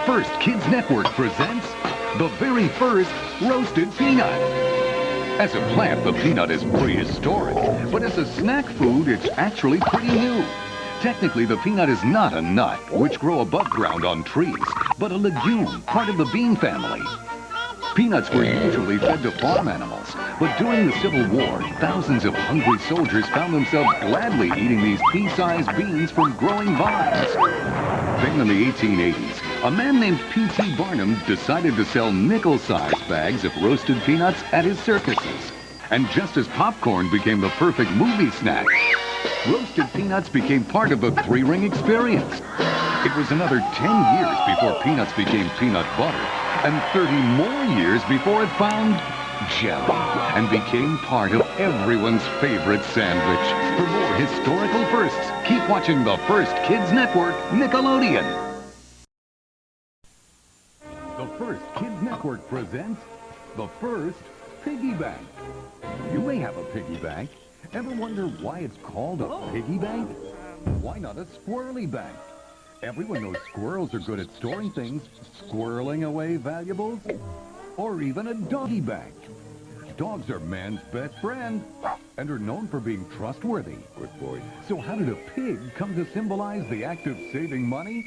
First Kids Network presents the very first roasted peanut. As a plant, the peanut is prehistoric, but as a snack food, it's actually pretty new. Technically, the peanut is not a nut, which grow above ground on trees, but a legume, part of the bean family. Peanuts were usually fed to farm animals, but during the Civil War, thousands of hungry soldiers found themselves gladly eating these pea-sized beans from growing vines. Then in the 1880s, a man named P.T. Barnum decided to sell nickel-sized bags of roasted peanuts at his circuses. And just as popcorn became the perfect movie snack, roasted peanuts became part of the three-ring experience. It was another 10 years before peanuts became peanut butter, and 30 more years before it found jelly and became part of everyone's favorite sandwich. For more historical firsts, keep watching the First Kids Network, Nickelodeon. The First Kids Network presents the first piggy bank. You may have a piggy bank. Ever wonder why it's called a piggy bank? Why not a squirrely bank? Everyone knows squirrels are good at storing things, squirreling away valuables, or even a doggy bank. Dogs are man's best friend and are known for being trustworthy. Good boy. So how did a pig come to symbolize the act of saving money?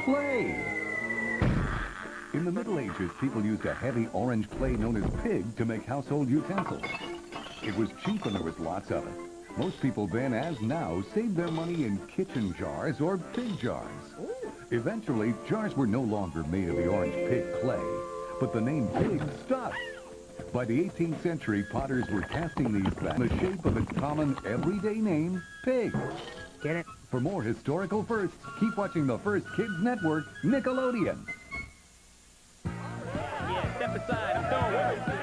Clay. In the Middle Ages, people used a heavy orange clay known as pig to make household utensils. It was cheap and there was lots of it. Most people then, as now, saved their money in kitchen jars or pig jars. Eventually, jars were no longer made of the orange pig clay, but the name pig stuck. By the 18th century, potters were casting these back in the shape of its common, everyday name, pig. Get it? For more historical firsts, keep watching the First Kids Network, Nickelodeon. Yeah, step aside. I'm going.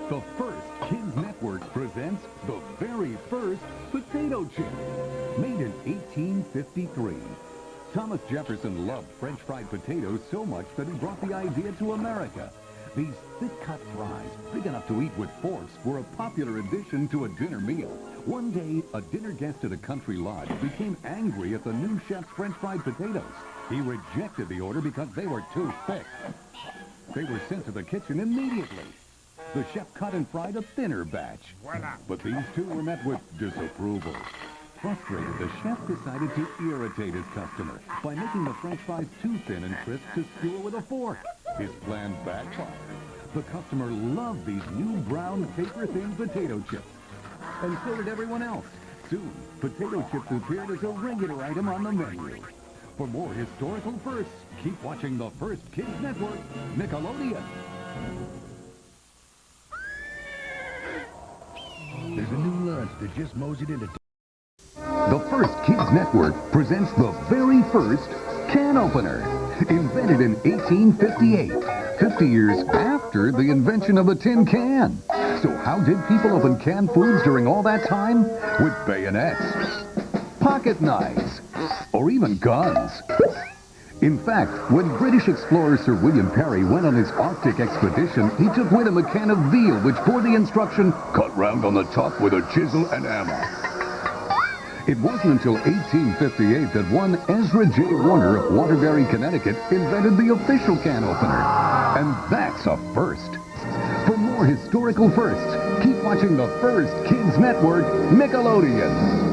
The First Kids Network presents the very first potato chip, made in 1853. Thomas Jefferson loved French fried potatoes so much that he brought the idea to America. These thick-cut fries, big enough to eat with forks, were a popular addition to a dinner meal. One day, a dinner guest at a country lodge became angry at the new chef's French fried potatoes. He rejected the order because they were too thick. They were sent to the kitchen immediately. The chef cut and fried a thinner batch. But these two were met with disapproval. Frustrated, the chef decided to irritate his customer by making the French fries too thin and crisp to skewer with a fork. His plan backfired. The customer loved these new brown, paper-thin potato chips. And so did everyone else. Soon, potato chips appeared as a regular item on the menu. For more historical firsts, keep watching the First Kids Network, Nickelodeon. There's a new lunch that just moseyed into... The First Kids Network presents the very first can opener, invented in 1858, 50 years after the invention of the tin can. So how did people open canned foods during all that time? With bayonets, pocket knives, or even guns. In fact, when British explorer Sir William Parry went on his Arctic expedition, he took with him a can of veal which bore the instruction, cut round on the top with a chisel and hammer. It wasn't until 1858 that one Ezra J. Warner of Waterbury, Connecticut, invented the official can opener. And that's a first. For more historical firsts, keep watching the First Kids Network, Nickelodeon.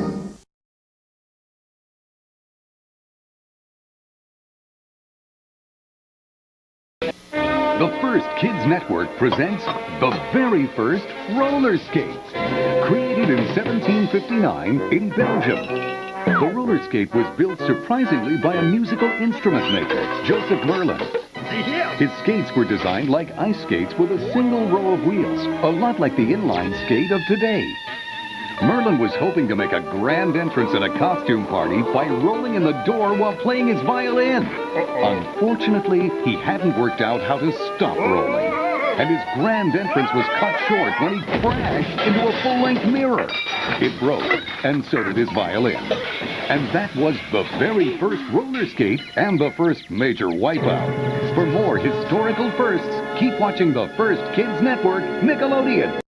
The First Kids Network presents the very first roller skates, created in 1759 in Belgium. The roller skate was built surprisingly by a musical instrument maker, Joseph Merlin. His skates were designed like ice skates with a single row of wheels, a lot like the inline skate of today. Merlin was hoping to make a grand entrance at a costume party by rolling in the door while playing his violin. Unfortunately, he hadn't worked out how to stop rolling, and his grand entrance was cut short when he crashed into a full-length mirror. It broke, and so did his violin. And that was the very first roller skate and the first major wipeout. For more historical firsts, keep watching the First Kids Network, Nickelodeon.